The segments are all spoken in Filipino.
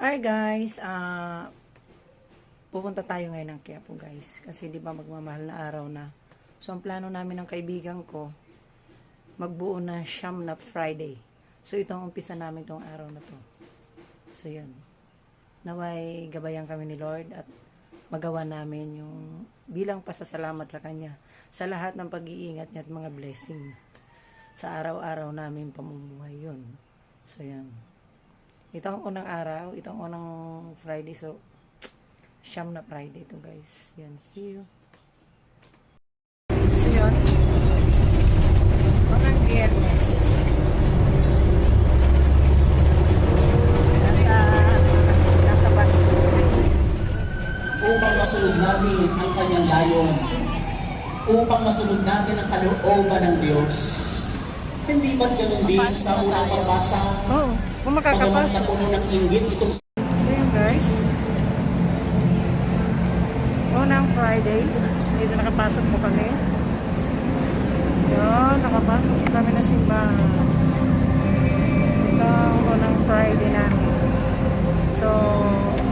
Hi guys, pupunta tayo ngayon ng Quiapo guys. Kasi di ba magmamahal na araw na. So ang plano namin ng kaibigan ko, magbuo na Siyam na Friday. So ito ang umpisa namin tong araw na to. So yun. Naway gabayan kami ni Lord at magawa namin yung bilang pasasalamat sa Kanya sa lahat ng pag-iingat niya at mga blessing sa araw-araw namin pamumuhay yun. So yan. Ito ang unang araw, ito ang unang Friday. So, Siyam na Friday to guys. Yan, see you. So, yun. Unang Biyernes. Nasa bus. Upang masunod namin ang kanyang layon. Upang masunod natin ang kalooban ng Diyos. Hindi ba't ganun din sa unang pagbasa? Oh, kung Pagamat makakapasok. na puno ng inggit itong So yun guys. Unang Friday. Dito nakapasok po kami. Yun, nakapasok po kami na simbahan. Ito ang unang Friday namin. So,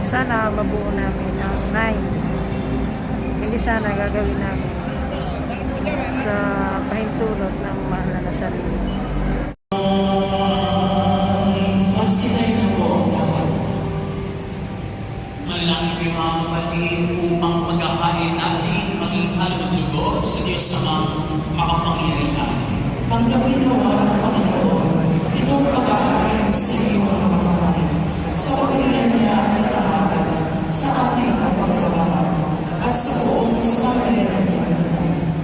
sana mabuo namin ang 9. Hindi sana gagawin namin sa pahintulot ng mahal na sarili. Manalangin kayo mga kapatid upang pagkakain natin maging halong lugod sa Diyos namang makapangyarihan. Tanggapin nawa ng Panginoon itong pagkakain sa iyong mga kamay sa pagkakilan niya at karahaman sa ating kapagkawalan at sa buong sambayanan niya.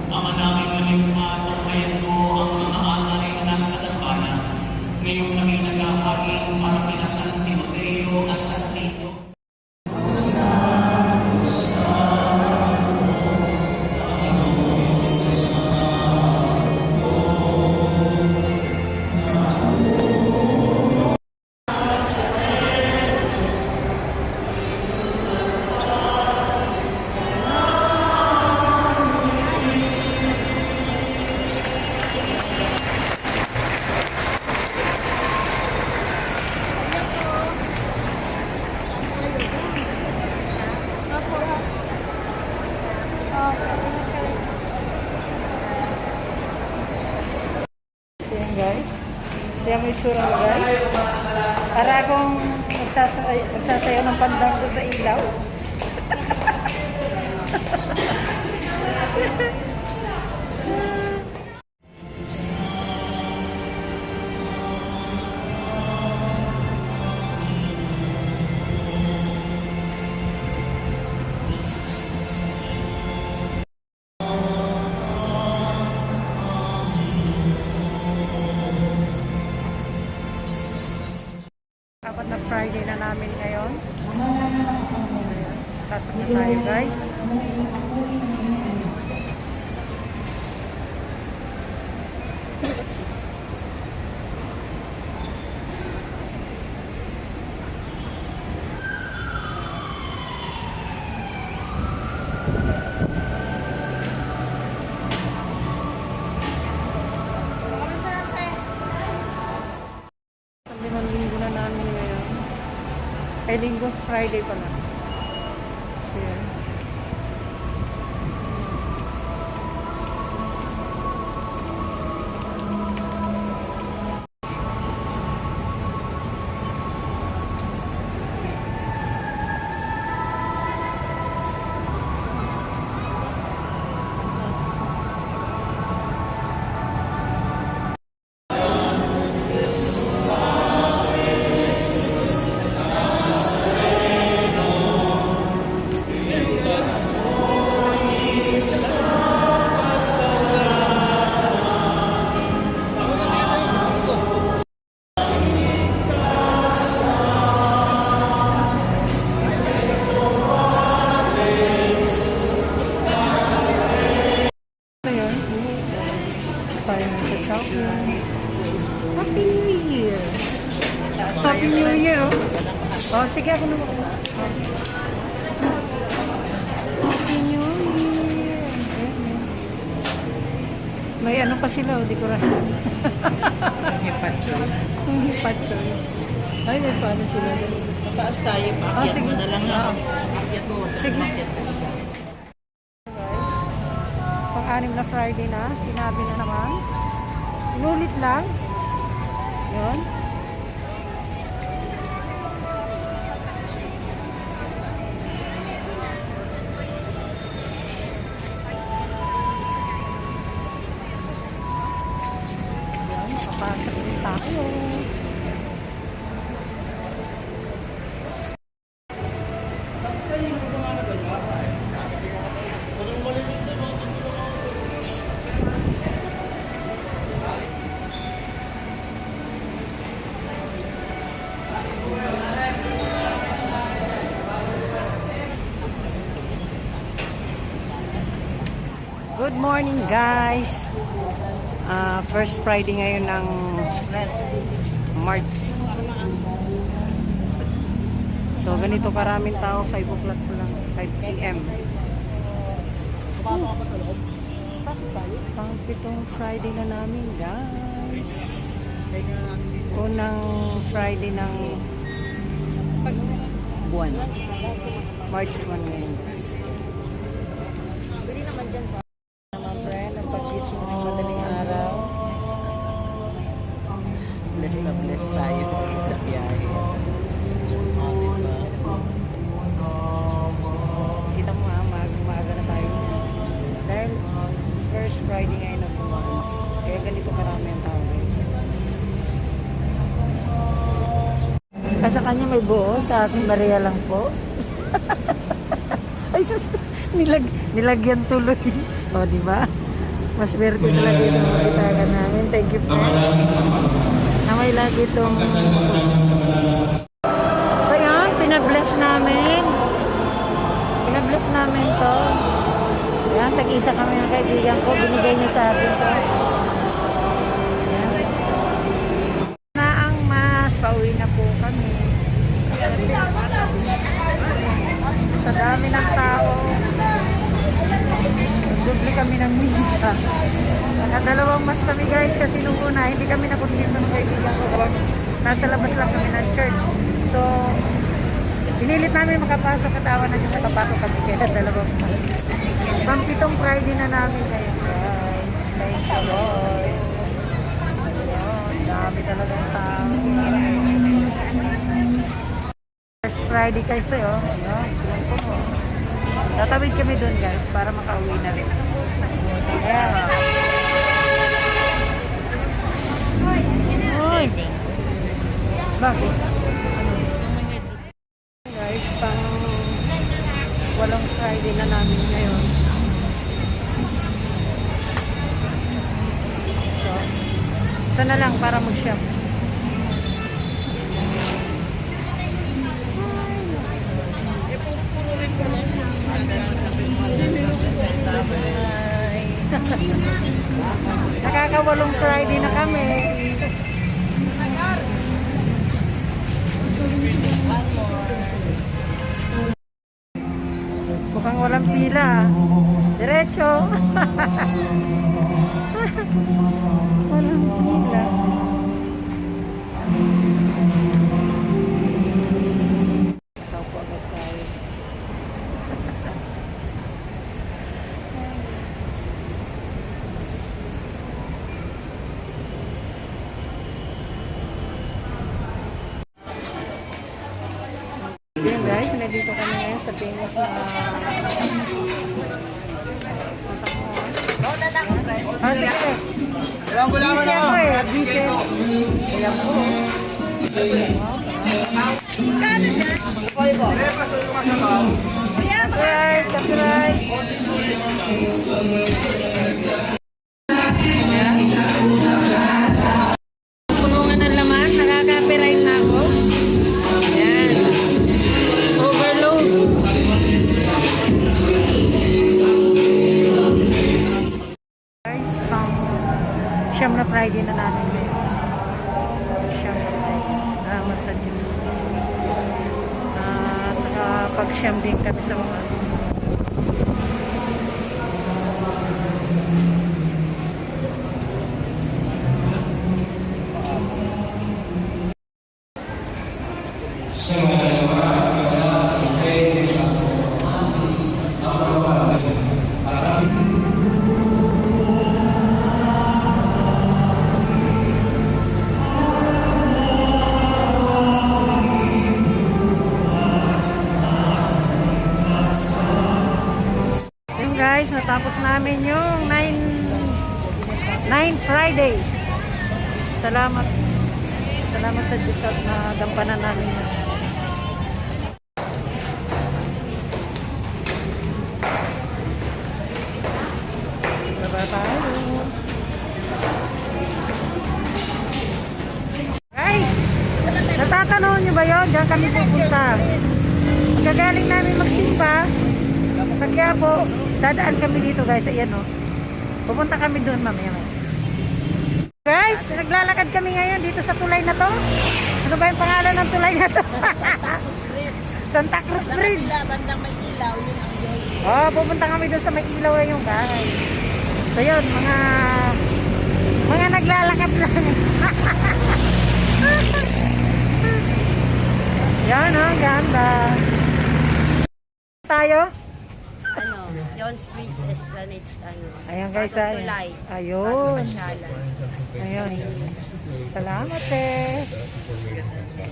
Ama namin maligma at tunghayan mo ang mga alay na nasa dambana. Ngayong kami naghahain para kina San Timoteo at San Tito. Ayan guys. Siya may itsura mo guys. Para akong magsasayaw ng pandang ko sa ilaw. Apat na Friday na namin ngayon. Ayan. Pasok na tayo guys. Ang limang linggo na namin ngayon. Ay, linggo, Friday pala. So, yan. So, yun. Tayo na sa chocolate. Happy New Year! Happy New Year, oh. Oh, sige, ako naman. Happy New Year! May ano pa sila, dekorasyon. Ang hipatsoy. Ay, may paano sila. Sa taas tayo, Ah, paakyat sige. mo na lang Ah. ako. Paakyat mo, huwag Sige. kang umakyat ka isa. Pang-anim na Friday na, sinabi na naman. Inulit lang. Yun. Yun, makapasok din tayo. Good morning guys. First Friday ngayon ng March. So ganito karaming tao, 5 o'clock po lang, 5 p.m. Pang pitong Friday na namin guys. Unang Friday ng buwan. March 1 ngayon guys. Mga friend, ang pag-gising ng madaling araw. Bless na bless tayo sa biyahe. Oh, diba? Kita mo ha, maaga na tayo. Dahil first Friday ngayon na buwan. Kaya ganito karami ang tao guys. Sa kanya may buo, sa akin Maria lang po. Ay sus, nilagyan tuloy. O, di ba? Mas swerte talaga itong bitagan namin. Thank you, friend. Na may lagi itong... So, yan, pinabless namin. Pinabless namin to. Yan, tag-isa kami ng kaibigan ko. Binigay niya sa akin to. Yan. Na ang mas, pauwi na po kami. Sa dami ng tao. Doble kami ng misa. Nakadalawang mas kami guys kasi nung una hindi kami napunta ng kaibigan ko. Nasa labas lang kami ng church. So, pinilit namin makapasok at awa na Diyos sa kapasok kami kaya dalawang mas. Pang pitong Friday na namin ngayon guys. Thank you Lord. Ayan, dami talagang tao. First Friday guys to yun. Ayan, po. Tatawid kami doon guys para makauwi na rin. Ayan. Oy. Bakit? Guys, pang walang Friday na namin ngayon. So, isa na lang para mag-shop. Nakakawalong Friday na kami. Mukhang walang pila. Diretso. Walang pila. Ikaw po agad tayo. Yun guys, nandito kami ngayon sa famous na ah, sige. Ilang gulaman Busy ako? ako eh, busy. Ayan po. Okay po. May pasuyo ka sa tao. Copyright, copyright. Punungan ng laman, nakaka-copyright na ako. Ayan. Overload. Guys, siyam na Friday na namin ngayon. Siyam na Friday. Salamat sa Diyos. Nakapag-siyam din kami sa mga Yun guys, natapos namin yung 9 Friday. Salamat. Salamat sa Diyos at nagampanan namin yun. Baba tayo. Guys, natatanaw nyo ba yun? Diyan kami pupunta. Gagaling namin magsimba. Kaya po, dadaan kami dito guys. Ayan o. Pupunta kami doon mamaya. Guys, naglalakad kami ngayon dito sa tulay na to. Ano ba yung pangalan ng tulay na to? Santa Cruz Bridge. Bandang may ilaw, yun ang Diyos. Oh, pupunta kami doon sa may ilaw yung guys. So yun, mga naglalakad lang. Yan oh, ganda. Tayo? Ano, John's Bridge, Esplanade, ano. Ayan guys, Bagong ayan. tulay. Ayun. Pasyalan. Ayun. Salamat eh.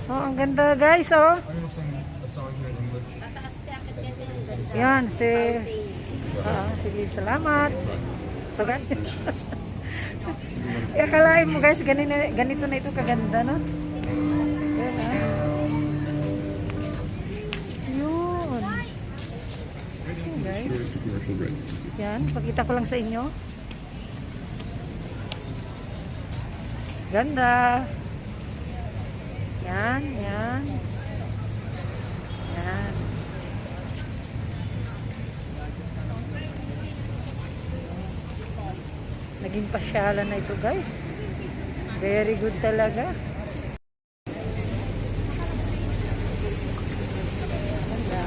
Oh, ang ganda guys oh. Tataas tiakit yan din, ang ganda. Yan, si... Fountain. Sige, salamat. So, ganito. Akalain mo guys, ganito na ito kaganda, no? Yan, ah. Yun. Yun, guys. Yan, pakita ko lang sa inyo. Ganda. Yan, yan. Yan. Naging pasyalan na ito guys. Very good talaga. Ganda.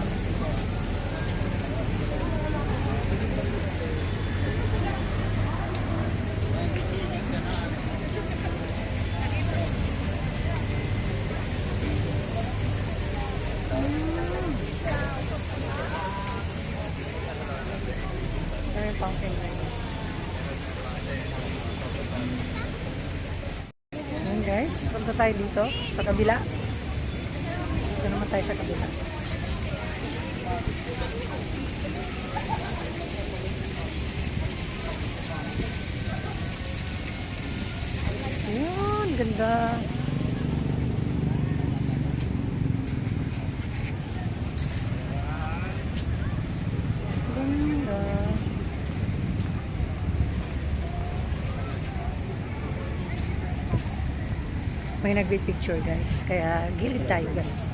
Ito yung fountain na yun. Ayan guys, punta tayo dito sa kabila. Dito naman tayo sa kabila. Ayan, ganda. Ganda. May nagbi-picture guys, kaya gilid tayo guys.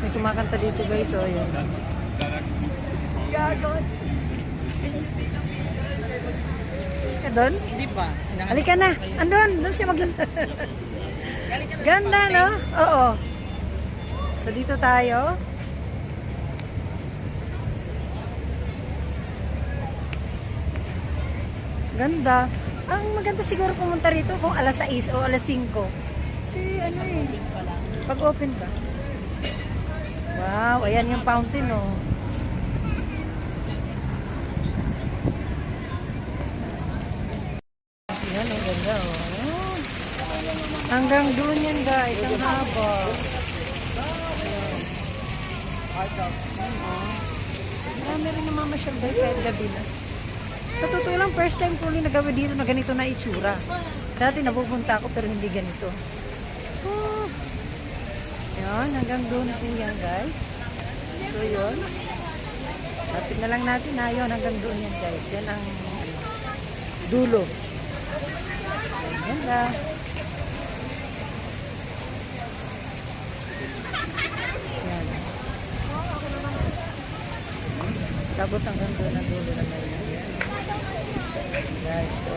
May kumakanta dito guys, oh yun. Ka doon? Hindi pa. Halika na, andun, doon siya maganda. Ganda, no? Oo. So, dito tayo. Ganda. Ang maganda siguro pumunta rito kung alas 6 o alas 5. Kasi ano eh, pag open ba? Wow, ayan yung fountain, oh. Ayan, ang ganda, oh. Hanggang doon yan guys, ang haba. Marami rin namamasyal guys kahit gabi na. Sa totoo lang, first time ko rin nagawa dito na ganito na itsura. Dati napupunta ako pero hindi ganito. Oh. Yan, hanggang doon po yan guys. So yun. Lapit na lang natin na yun, hanggang doon yan guys. Yan ang dulo. Yan lang. Yan. Tapos hanggang doon ang dulo na yan. Guys, so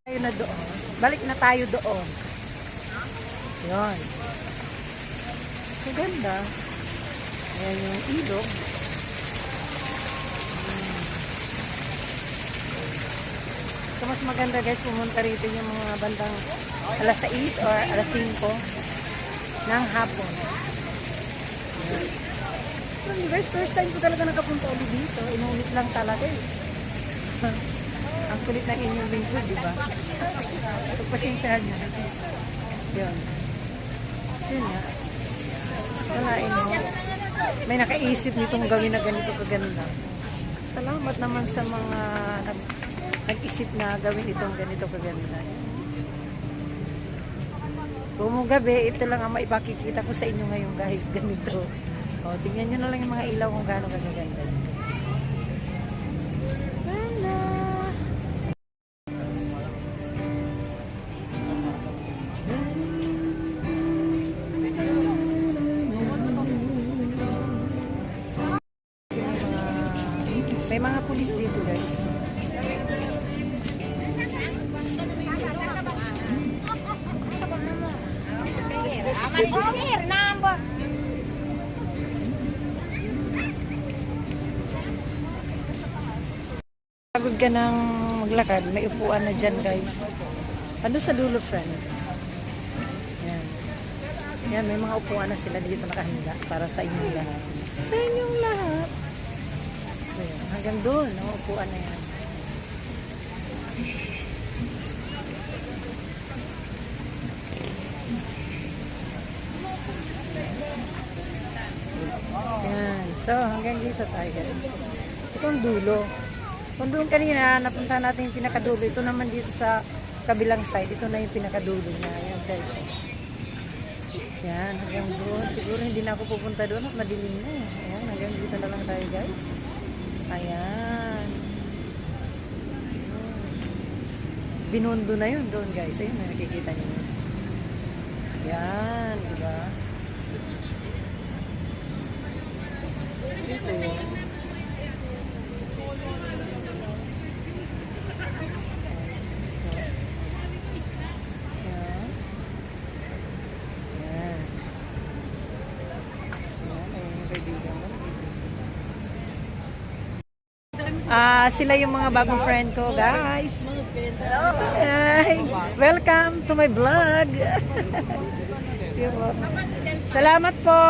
tayo na doon. Balik na tayo doon. Yun. Maganda. Ayan yung ilog. So, mas maganda guys, pumunta rito yung mga bandang alas 6 or alas 5 ng hapon. Ayan. So, guys, first time ko talaga nakapunta ulit dito. Inulit lang talaga eh. Ang kulit ng inyong lingkod, di ba? Pagpasensyahan nyo. Yun. Yun nga. Walain mo. May nakaisip nitong gawin na ganito kaganda. Salamat naman sa mga nag-isip na gawin itong ganito kaganda. Kung gabi, ito lang ang maipakikita ko sa inyo ngayon guys, ganito. O, tingnan nyo na lang yung mga ilaw kung gaano kaganda. Wala. May mga pulis dito guys. Pagod ka ng maglakad, may upuan na dyan guys. Ano sa dulo friend? Yan. Yan, may mga upuan na sila dito nakahanda para sa inyong lahat. Sa inyong lahat. So, yan. Hanggang doon, ang upuan na yan. Yan. So, hanggang dito tayo guys. Ito ang dulo. Kung doon kanina, napunta natin yung pinakadulo. Ito naman dito sa kabilang side. Ito na yung pinakadulo niya. Ayan guys. Yan, hanggang doon. Siguro hindi na ako pupunta doon at madilim na eh. Ayan, hanggang dito na lang tayo guys. Ayan. Binundo na yun doon guys. Ayun, nakikita niyo. Yan, diba? Ito yun. Sila yung mga bagong friend ko, guys. Hi. Welcome to my vlog. Salamat po.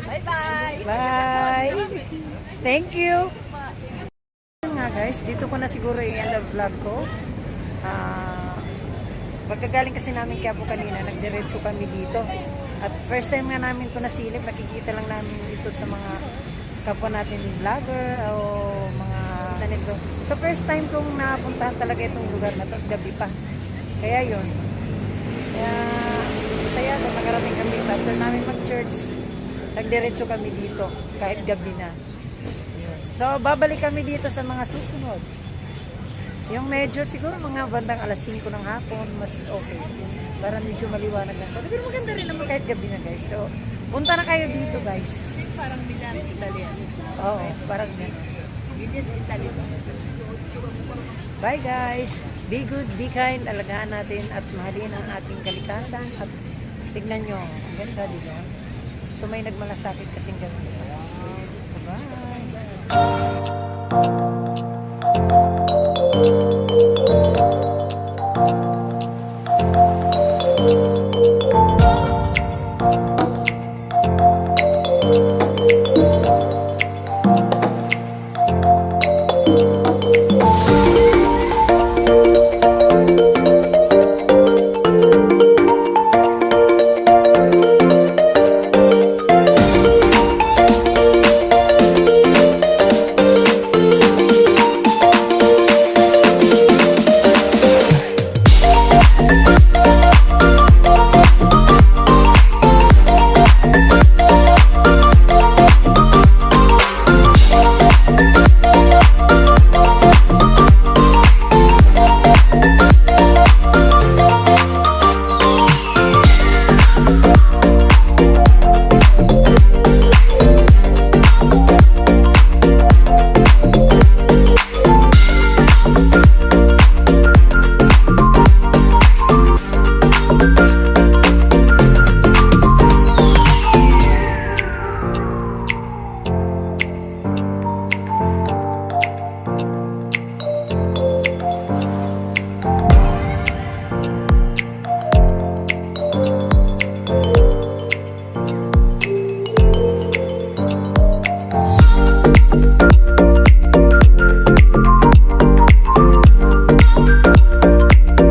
Bye-bye. Bye. Thank you. Nga guys, dito ko na siguro i-end ang vlog ko. Pagkagaling kasi namin kaya po kanina, nagdiretso kami dito. At first time nga namin ito nasilip, nakikita lang namin dito sa mga kapwa natin ni vlogger o mga tanito. So first time kong napuntahan talaga itong lugar na ito, gabi pa. Kaya yun. Kaya masaya na nakarating kami. After namin mag-church, nagdiretso kami dito kahit gabi na. Yun. So babalik kami dito sa mga susunod. Yung medyo siguro mga bandang alas 5 ng hapon, mas okay. Para medyo maliwanag lang. Pero maganda rin naman kahit gabi na guys. So, punta na kayo dito guys. Parang Milan, Italia. Oo, parang gano'n. Venice, Italy. Bye guys. Be good, be kind. Alagaan natin at mahalin ang ating kalikasan. At tignan nyo. Ang ganda, di ba? So, may nagmalasakit kasing gano'n. Bye.